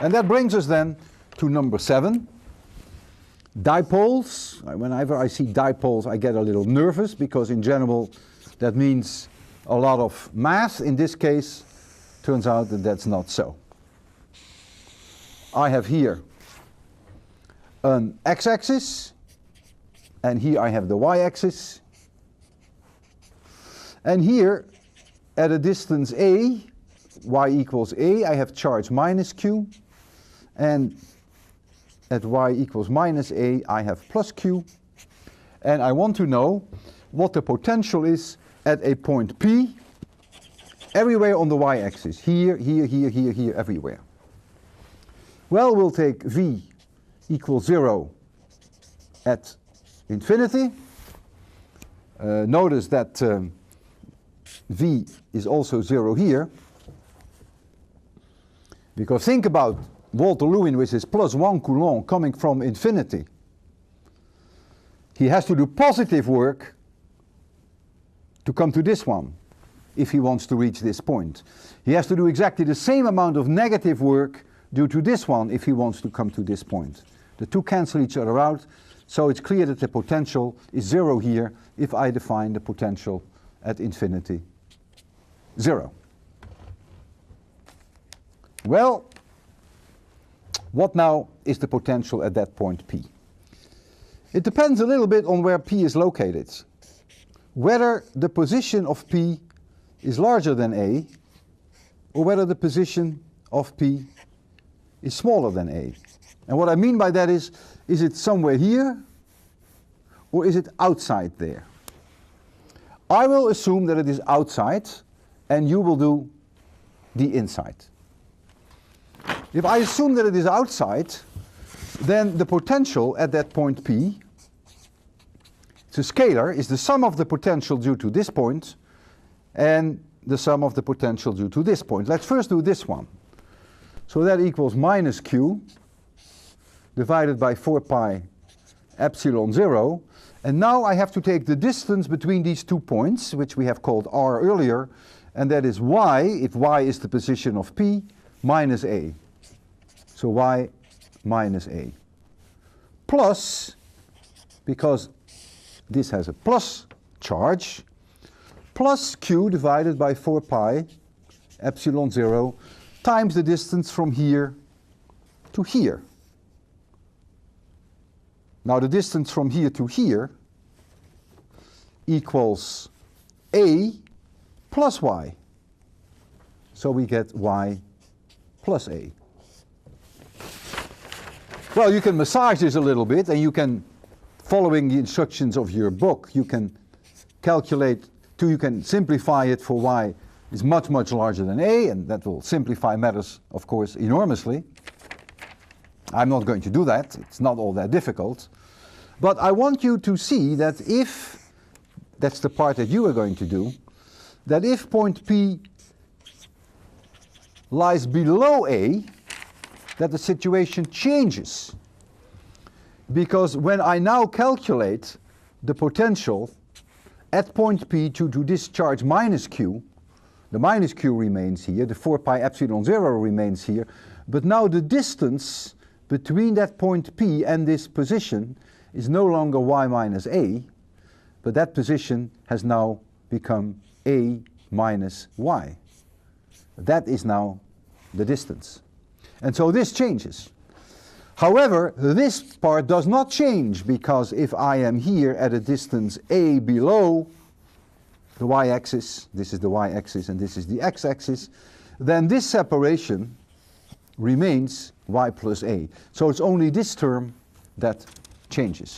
And that brings us then to number 7. Dipoles. Whenever I see dipoles, I get a little nervous because in general that means a lot of mass. In this case, turns out that that's not so. I have here an x-axis, and here I have the y-axis. And here, at a distance a, y equals a, I have charge minus q, and at y equals minus a, I have plus q. And I want to know what the potential is at a point P, everywhere on the y-axis, here, here, here, here, here, everywhere. Well, we'll take v equals 0 at infinity. Notice that v is also 0 here, because think about Walter Lewin with his plus 1 Coulomb coming from infinity. He has to do positive work to come to this one if he wants to reach this point. He has to do exactly the same amount of negative work due to this one if he wants to come to this point. The two cancel each other out, so it's clear that the potential is 0 here if I define the potential at infinity 0. Well, what now is the potential at that point P? It depends a little bit on where P is located. Whether the position of P is larger than A, or whether the position of P is smaller than A. And what I mean by that is it somewhere here, or is it outside there? I will assume that it is outside, and you will do the inside. If I assume that it is outside, then the potential at that point P, it's a scalar, is the sum of the potential due to this point and the sum of the potential due to this point. Let's first do this one. So that equals minus q divided by 4 pi epsilon 0. And now I have to take the distance between these 2 points, which we have called r earlier, and that is y, if y is the position of P, minus a. So y minus a. Plus, because this has a plus charge, plus q divided by 4 pi epsilon 0 times the distance from here to here. Now the distance from here to here equals a plus y. So we get y plus a. Well, you can massage this a little bit, and you can, following the instructions of your book, you can calculate, you can simplify it for y is much, much larger than a, and that will simplify matters, of course, enormously. I'm not going to do that. It's not all that difficult. But I want you to see that if, that's the part that you are going to do, that if point P lies below A, that the situation changes. Because when I now calculate the potential at point P to this charge minus q, the minus q remains here, the 4 pi epsilon 0 remains here, but now the distance between that point P and this position is no longer y minus a, but that position has now become a minus y. That is now the distance. And so this changes. However, this part does not change, because if I am here at a distance a below the y-axis, this is the y-axis and this is the x-axis, then this separation remains y plus a. So it's only this term that changes.